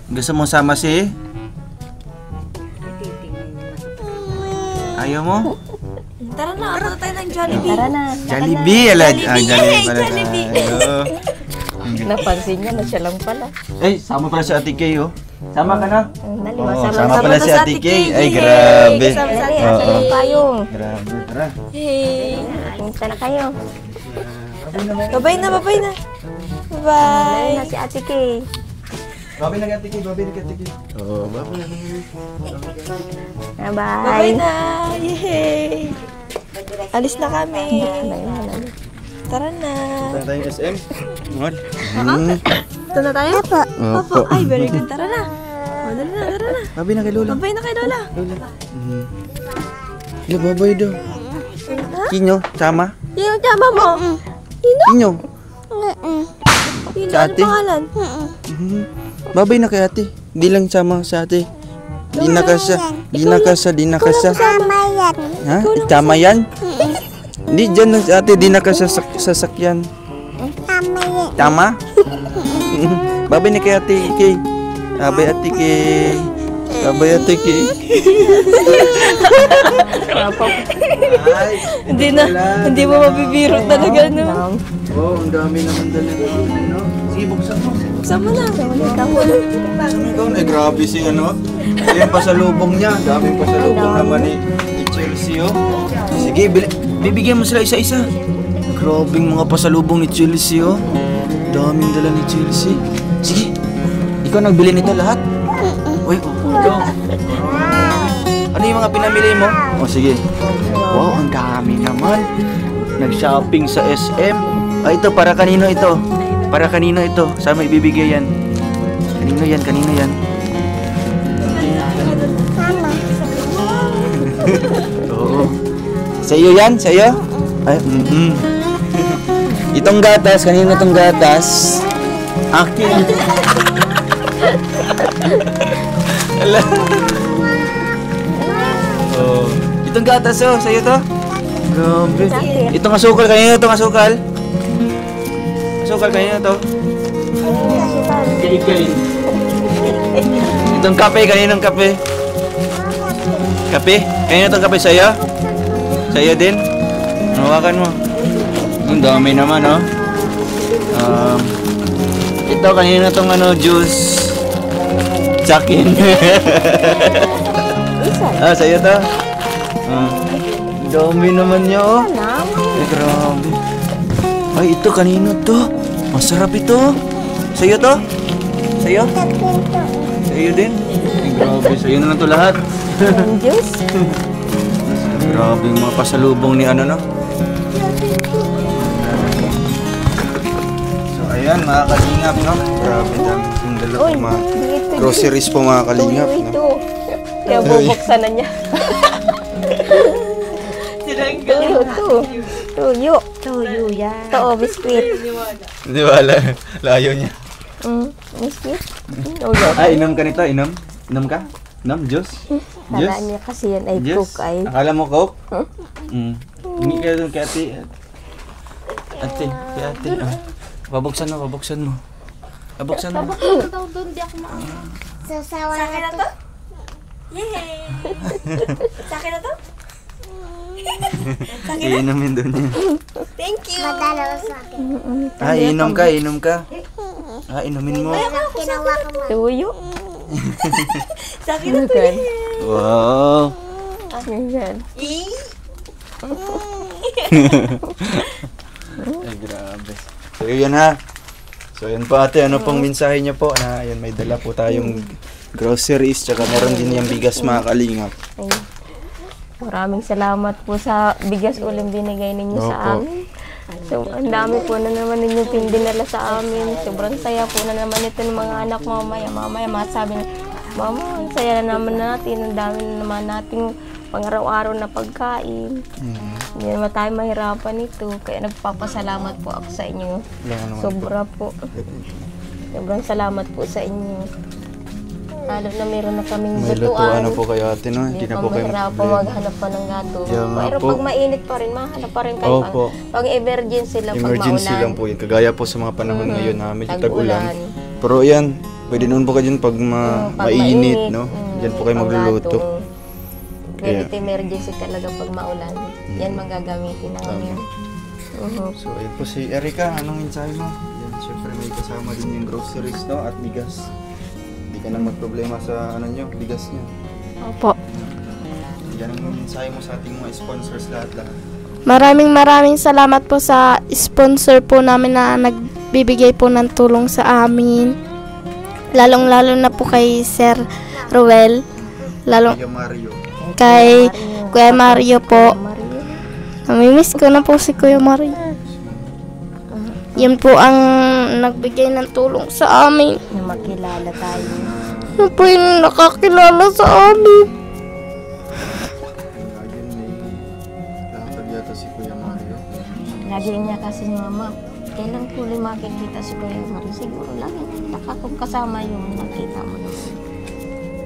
Gusto mo sama si? Ayaw mo? tara na. Punta tayo ng Jollibee. Tara na. Jollibee. Jollibee pala. Jollibee. Ayaw. Napansin niya na siya lang pala. Ay, sama pala si Ate Kay, oh. Sama ka na? Dali, Oo, masama. sama pala si Ate Kay. Ay, grabe. Dali, Oo. asa yung payong. Grabe, tara. Punta na kayo. Babay na. Dali Bye. na si Ate Kay. Babi na Ate Kay, babi na Ate Kay. Oo, babi na. Bye. Babay na. Yay. Alis na kami. Tara na. Tara tayong SM. Mahal. Ito na tayo? Opo. Ay, very good. Tara na. O, tara na. Babi na kay Lola. Babay na kay Lola. Ila, babay daw. Kinyo, sama? Yung tama mo. Kinyo. Yun, Sa ano ate? pangalan? Babay na kay ate. Di lang sama sa ate. Di na kasa. Tama yan. Ha? Tama yan? Hindi, dyan lang sa ate. Di na kasa sasakyan. Tama yan. Tama? Babay na kay ate Kay. Babay ate Kay. Babay ate Kay. Hindi mo mabibiro talaga, no? Oh, ang dami naman dala no? Sige, buksan mo. Buksan mo na. Ikaw na, grabe si ano. Ayan pasalubong niya. Daming pasalubong naman ni Chelsea, oh. Sige, bibigyan mo sila isa-isa. Grabing mga pasalubong ni Chelsea, oh. Daming dala ni Chelsea. Sige, ikaw nagbili nito lahat? Uy, ikaw. Ano yung mga pinamili mo? Oh, sige. Wow, ang dami naman. Nag-shopping sa SM. Ah, ito, para kanino ito? Para kanino ito? Saan mo ibibigay yan? Kanino yan? Kanino yan? Oo. Sa iyo yan? Sa iyo? Ay, Itong gatas, kanino itong gatas? Akin. Ala. Oh. Itong gatas, oh, sa iyo to? Grabe. Itong asukal, kanino itong asukal? Asukal, kanino to? Kay. Itong kape, kaninong kape? Kape? Kanino itong kape sa'yo? Sa'yo din? Hawakan mo. Ang dami naman, oh. Ito, kanino itong ano, juice? Sakin. Ah, sa'yo to? Dami naman niya, oh. Ay, grabe. Ay, ito, kanino to? Masarap ito. Sa'yo to? Sa'yo? Sa'yo din? Ay, grabe. Sa'yo na lang to lahat. Yung juice. Grabe yung mga pasalubong ni ano, no? So, ayan, mga kalingap, no? Grabe, dami yung dala po, mga groceries po, mga kalingap, no? Ito. Kaya bubuksan na niya. Tuyo. Tuyo yan. Ito, biskuit. Hindi wala. Layo niya. Biskuit. Tuyo. Ay, inom ka nito? Inom? Inom ka? Inom? Juice? Kala niya kasi yan ay Juice? coke ay. Akala mo coke? Hindi ka doon kay ate. Ate, kay ate. Babuksan mo, babuksan mo. Babuksan mo. Sasawa na to. Yay! Sa akin na to? Iinumin doon niya. Thank you! Madalaw sa akin. Ah, inom ka, inom ka. Ah, inumin mo. Ginawa ko mo. Tuyo. Sa akin na to. Wow. Ayan. Ay, grabe. So, yun ha. So, yun po ate, ano pong mensahe niyo po na yun, may dala po tayong groceries, tsaka meron din yung bigas, mga kalingap. Ay, maraming salamat po sa bigas uling binigay ninyo sa Opo. amin. So, ang dami po na naman ninyo dinala sa amin. Sobrang saya po na naman ito ng mga anak mamaya. Mamaya masabi na, Mama, ang saya na naman natin. Ang dami na naman nating pang-araw-araw na pagkain. Hindi naman tayo mahirapan ito. Kaya nagpapasalamat po ako sa inyo. Sobra po. Sobrang salamat po sa inyo. Lalo na meron na kaming May lutuan na po kayo ate, no? Hindi Hindi na pa po kayo mahirapan maghanap pa ng gato. Yeah, nga Pero po. pag mainit pa rin, mahanap pa rin kayo. Opo. Pag emergency lang, Emergency pag maulan. lang po yun. Kagaya po sa mga panahon ngayon na medyo Tag-ulan. tag-ulan. Pero yan, pwede noon po kayo dyan pag, Pag mainit, no? Diyan po kayo pang magluluto. gato. Very emergency talaga pag maulan. Yan magagamitin namin. So, ayun po si Erica. Anong mensahe mo? Yan. syempre may kasama din yung groceries, no? At bigas. Hindi ka nang magproblema sa ano nyo, bigas nyo. Opo. Yan ang mensahe mo sa ating mga sponsors lahat-lahat. Maraming salamat po sa sponsor po namin na nagbibigay po ng tulong sa amin. Lalong-lalo na po kay Sir Ruel. Kuya Mario. Kay Kuya Mario po. Namimiss ko na po si Kuya Mario. Yan po ang nagbigay ng tulong sa amin. Na makilala tayo. Yan po yung nakakilala sa amin. Ayun, may lakad yata si Kuya Mario. Lagi niya kasi ni Mama, kailan ko ulit makikita si Kuya Mario? Siguro lagi nakakong kasama yung nakita mo naman.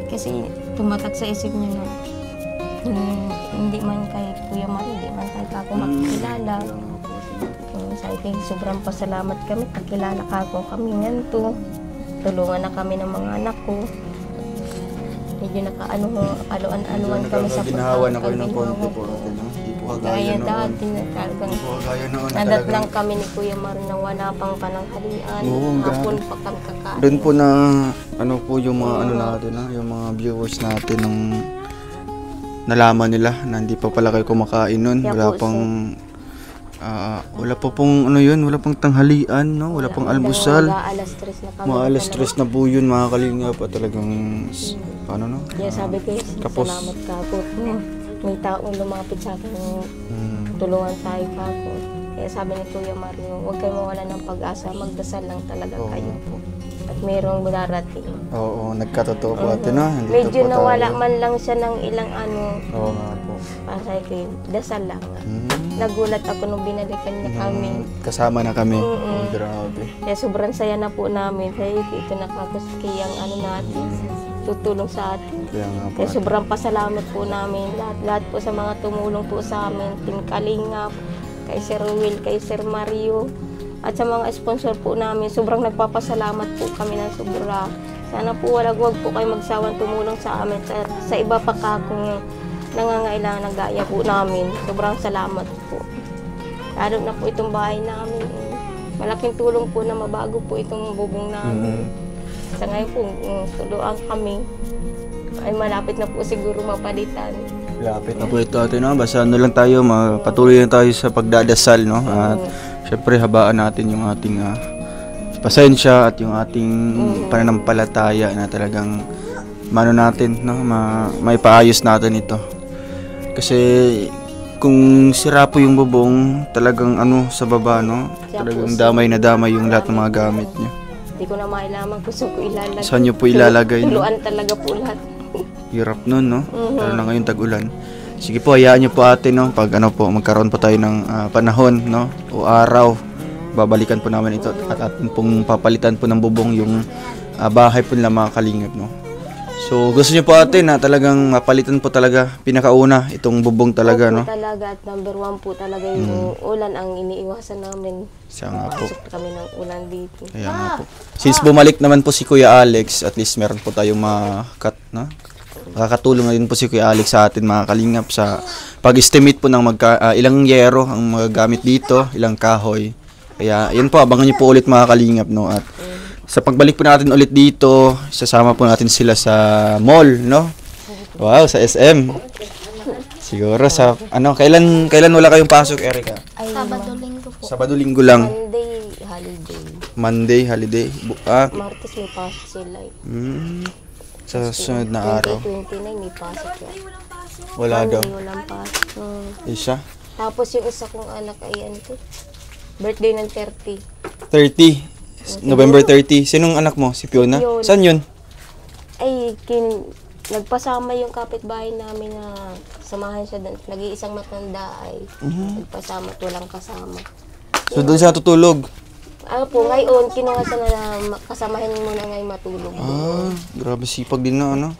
Kasi tumatak sa isip niya na hindi man kay Kuya Mario, hindi man kay ako makikilala. Sabi ko, sobrang pasalamat kami, kakilala ka ako kami yan to. Tulungan na kami ng mga anak ko. Medyo nakaano-aluan kami sa Ginahawa na kayo ng konti po. Hindi po kagaya noon. dati na talagang Hindi po kagaya noon na nadat talagang lang kami ni Kuya Mario na wala pang pananghalian. Oo, Hapon grabe. pa kami kakain. doon po na ano po yung mga ano natin, yung mga viewers natin nung nalaman nila na hindi pa pala kayo kumakain nun. Wala pa pong ano yun, wala pang tanghalian, no? Wala pang almusal. Alas 3 na kami. Mga alas 3 na po yun, mga kalingap, at talagang ano, no? Kaya sabi ko, Tapos- salamat ka ako. May taong lumapit sa akin, tulungan tayo pa ako. Kaya sabi ni Kuya Mario, huwag kayo mawala ng pag-asa, magdasal lang talaga Oo kayo. po. At mayroong darating. Oo, nagkatotoo po ate, no? Nandito Medyo po nawala tayo. man lang siya ng ilang ano, Oo nga po. para kayo, dasal lang. Nagulat ako nung binalikan niya kami. Kasama na kami. Mm-mm. Oh, grabe. Kaya sobrang saya na po namin. Kaya ito nakakaskiyang ano natin, tutulong sa atin. Kaya nga po. Kaya sobrang pasalamat po namin. Lahat po sa mga tumulong po sa amin. Team Kalingap, kay Sir Will, kay Sir Mario. At sa mga sponsor po namin, sobrang nagpapasalamat po kami ng sobra. Sana po wag po kayo magsawang tumulong sa amin. Sa iba pa ka kung nangangailangan ng gaya po namin. Sobrang salamat po. Lalo na po itong bahay namin. Malaking tulong po na mabago po itong bubong namin. Sa ngayon po, tuluan kami. Ay malapit na po siguro mapalitan. Lapit na po ito ate, no? Basta ano lang tayo, patuloy lang tayo sa pagdadasal, no? At syempre habaan natin yung ating pasensya at yung ating pananampalataya na talagang mano natin, no? May paayos natin ito. Kasi kung sira po yung bubong, talagang ano sa baba, no? Talagang damay na damay yung lahat ng mga gamit niyo. Hindi ko na mailaman kung saan ko ilalagay. Saan niyo po ilalagay, no? Tuluan talaga po lahat. Hirap nun, no? Lalo na ngayon tag-ulan. Sige po, hayaan niyo po ate, no? Pag ano po, magkaroon po tayo ng panahon, no? O araw, babalikan po namin ito at atin pong papalitan po ng bubong yung bahay po nila mga kalingap, no? So, gusto niyo po ate na talagang mapalitan po talaga pinakauna itong bubong talaga, no? Talaga at number 1 po talaga yung ulan ang iniiwasan namin. Siya nga po. Pasok kami ng ulan dito. Kaya nga po. Since bumalik naman po si Kuya Alex, at least meron po tayong makat, no? Makakatulong na din po si Kuya Alex sa atin mga kalingap sa pag-estimate po ng ilang yero ang magagamit dito, ilang kahoy. Kaya yun po, abangan niyo po ulit mga kalingap, no? At sa pagbalik po natin ulit dito, sasama po natin sila sa mall, no? Wow, sa SM. Siguro sa ano, kailan wala kayong pasok, Erica? Sabado-linggo po. Sabado-linggo lang. Monday, holiday. Monday, holiday. Martes may pasok sila. Sa sunod na araw. 29 may pasok yan. Wala daw. Walang pasok. Isa? Tapos yung isa kong anak ay ano to? Birthday ng 30. 30. November 30. Sinong anak mo? Si Fiona? Fiona. Saan yun? Ay, nagpasama yung kapitbahay namin na samahan siya doon. Nag-iisang matanda ay nagpasama, walang kasama. So doon siya tutulog? Ano po, ngayon, kinuha siya na kasamahin mo na ngayon matulog. Grabe sipag din na ano?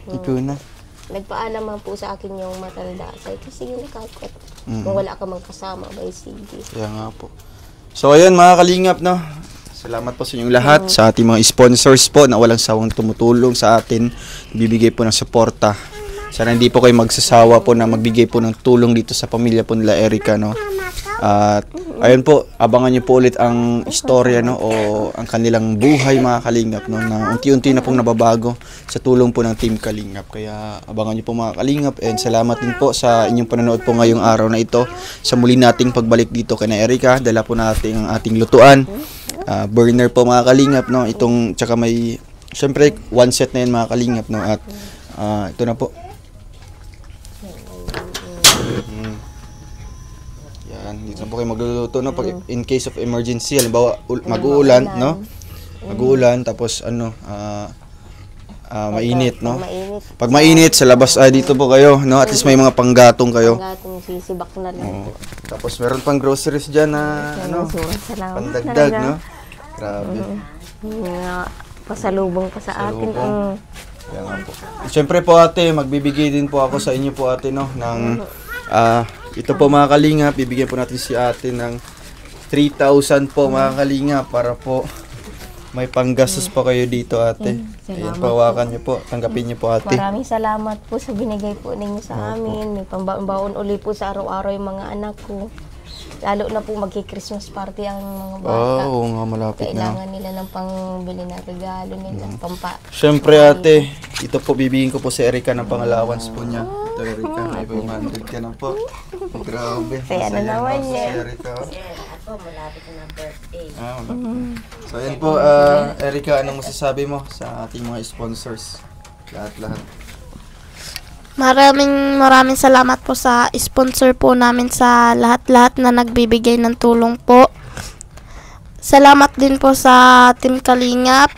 Si Fiona. Nagpaalam man po sa akin yung matanda. Sabi ko, sige nakakot. Kung wala ka mang kasama, bay sige. Kaya nga po. So ayun mga kalingap, no? Salamat po sa inyong lahat, sa ating mga sponsors po na walang sawang tumutulong sa atin, bibigay po ng suporta. Sana hindi po kayo magsasawa po na magbigay po ng tulong dito sa pamilya po nila Erica, no? At ayun po, abangan niyo po ulit ang istorya, no, o ang kanilang buhay, mga kalingap, no, na unti-unti na pong nababago sa tulong po ng Team Kalingap. Kaya abangan niyo po, mga kalingap, and salamat din po sa inyong panonood po ngayong araw na ito sa muli nating pagbalik dito kay na Erica. Dala po natin ang ating lutuan, burner po, mga kalingap, no, itong tsaka may syempre one set na yan, mga kalingap, no, at ito na po. Dito na po kayo magluluto, no, pag in case of emergency, halimbawa mag-uulan, no, mag-uulan, tapos mainit, no, pag mainit sa labas, dito po kayo, no, at least may mga panggatong kayo. Panggatong sisibak na lang po. Tapos meron pang groceries dyan na pandagdag, no, grabe. Pasalubong pa sa atin. Yan po. Siyempre po, ate, magbibigay din po ako sa inyo po, ate, no, ng ito po, mga kalingap, bibigyan po natin si ate ng 3,000 po, mga kalingap, para po may panggastos pa kayo dito, ate. Ayan, pawakan niyo po, tanggapin niyo po, ate. Maraming salamat po sa binigay po ninyo sa amin. May pambaon uli po sa araw-araw yung mga anak ko. Lalo na po magki-Christmas party ang mga bata. Oo nga, malapit na. Kailangan nila ng pangbili na regalo nila, Siyempre, ate, ito po, bibigyan ko po si Erica ng pang-allowance po niya. Ito, Erica, may 500 ka na po. Grabe. Kaya na naman yan. Si Erica. Malapit na birthday. So, ayan po, Erica, anong masasabi mo sa ating mga sponsors? Lahat-lahat. Maraming salamat po sa sponsor po namin, sa lahat-lahat na nagbibigay ng tulong po. Salamat din po sa Team Kalingap.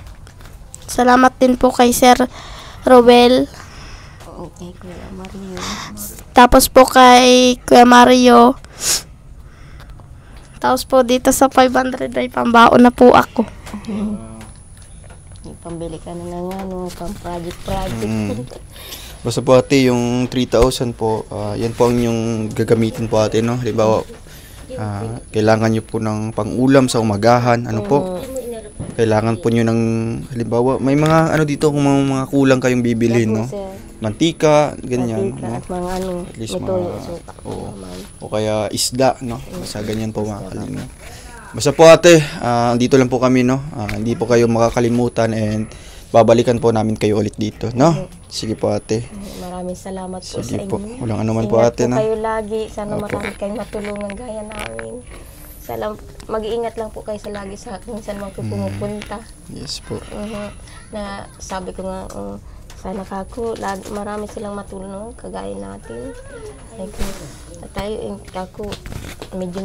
Salamat din po kay Sir Rowel. Okay, Kuya Mario. Tapos po kay Kuya Mario. Tapos po dito sa 500 ay pambaon na po ako. May pambili ka na ng pang-project. Basta po, ate, yung 3,000 po, yan po ang yung gagamitin po, ate, no? Halimbawa, kailangan nyo po ng pang-ulam sa umagahan, ano po? Kailangan po nyo ng, halimbawa, may mga ano dito, kung mga kulang kayong bibilhin, no? Mantika, ganyan, no? At mga At least mga, o kaya isda, no? Basta ganyan po, mga kalingap. Basta po, ate, dito lang po kami, no? Hindi po kayo makakalimutan, and babalikan po namin kayo ulit dito, no? Sige po, ate. Maraming salamat po Sige sa inyo. po. Walang anuman po, ate, Ingat po na. kayo lagi. Sana marami kayong matulungan gaya namin. Mag-iingat lang po kayo sa lagi sa kung saan man po pumupunta. Yes po. Na sabi ko nga, sana marami silang matulong kagaya natin. Tayo, medyo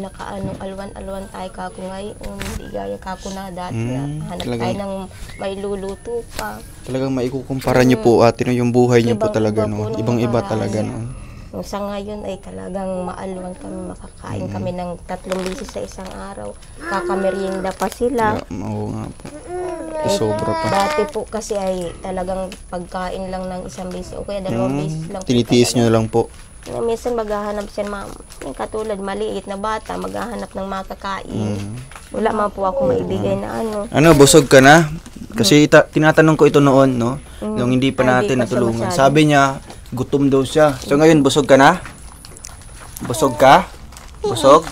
alwan-alwan tayo ngayon. Hindi gaya na dati na hanap tayo ng may luluto pa. Talagang maikukumpara niyo po, ate, no, yung buhay niyo po talaga, no? Ibang-iba talaga, no? Sa ngayon ay talagang maalwan kami, makakain kami ng 3 beses sa isang araw. Kakamerienda pa sila. Oo nga po. Sobra pa. Dati po kasi ay talagang pagkain lang ng 1 beses o kaya 2 beses lang. Tinitiis niyo lang po. Minsan maghahanap siya, yung katulad, maliit na bata, maghahanap ng makakain. Wala man po ako maibigay na ano. Ano, busog ka na? Kasi tinatanong ko ito noon, no? Nung hindi pa natin natulungan. Sabi niya, gutom daw siya. So ngayon, busog ka na? Busog ka? Busog?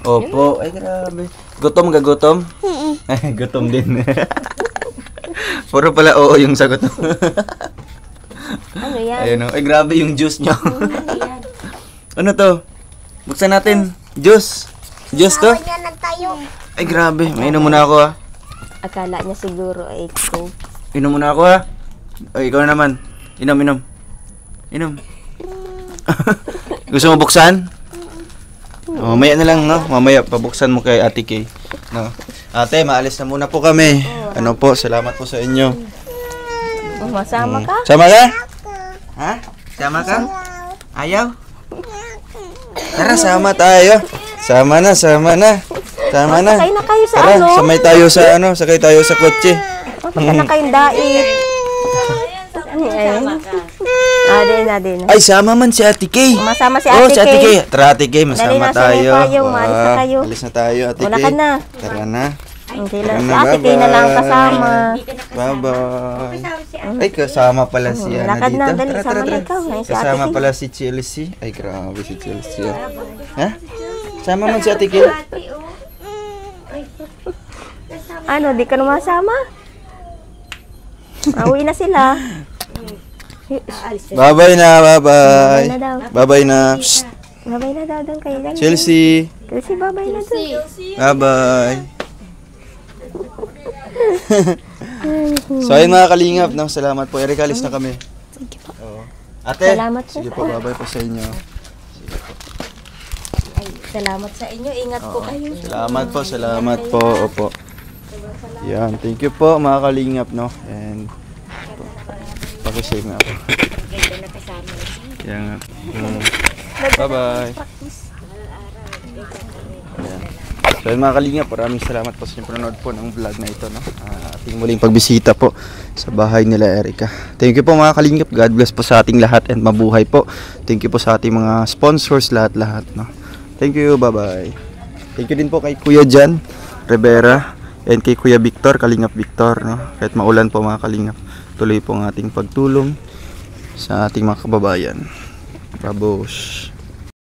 Opo. Ay, grabe. Gutom ka, gutom? Ay, gutom din. Puro pala oo yung sagot. Ano yan? Ayun, ay, grabe yung juice niyo. Ano to? Buksan natin. Juice. Juice to? Ay, grabe. Mainom muna ako, ha. Akala niya siguro ay coke. Inom muna ako, ha. Ay, ikaw naman. Inom. Gusto mo buksan? Mamaya na lang, no? Mamaya, pabuksan mo kay Ate Kay. No? Ate, maalis na muna po kami. Ano po, salamat po sa inyo. Masama ka? Sama ka? Ha? Sama ka? Ayaw? Tara, sama tayo. Sama na. Sama na. Sakay na kayo sa Tara, ano? sakay tayo sa kotse. Sakay na kayong dait. Adin. Ay, sama man si Ate Kay. Masama si Oh, Ate si Ate Kay. Kay. Tara, Ate Kay, masama tayo. Maalis na kayo. Alis na tayo, Ate Kay. Wala ka na. Tara na. Hindi lang. Si Ate Kay na lang kasama. Bye-bye. Ay, kasama pala si Ana Lakad dito. na, dali. Sama na ikaw. Ay, si Ate Kasama Kay. pala si Chelsea. Ay, grabe si Chelsea. Ha? Sama man si Ate Kil. Ano, di ka namasama? Uwi na sila. Bye-bye na, bye-bye. Bye na daw. Bye-bye na. Psst. Babay na daw doon kayo. Chelsea. Chelsea, babay na doon. Bye-bye. So ayun mga kalingap, no? Salamat po. Erika, alis na kami. Sige po. Oo. Ate, Salamat po. sige po, bye-bye po sa inyo. Ay, salamat sa inyo. Ingat po kayo. Salamat po. Opo. Yan, thank you po mga kalingap, no? And pakisave nga po. Yan. Bye-bye. Yan. So yun mga kalingap, maraming salamat po sa inyong panonood po ng vlog na ito, no? Ating muling pagbisita po sa bahay nila Erika. Thank you po mga kalingap. God bless po sa ating lahat and mabuhay po. Thank you po sa ating mga sponsors lahat-lahat, no? Thank you, bye-bye. Thank you din po kay Kuya Jan Rivera and kay Kuya Victor, Kalingap Victor, no? Kahit maulan po mga kalingap, tuloy po ang ating pagtulong sa ating mga kababayan. Babush.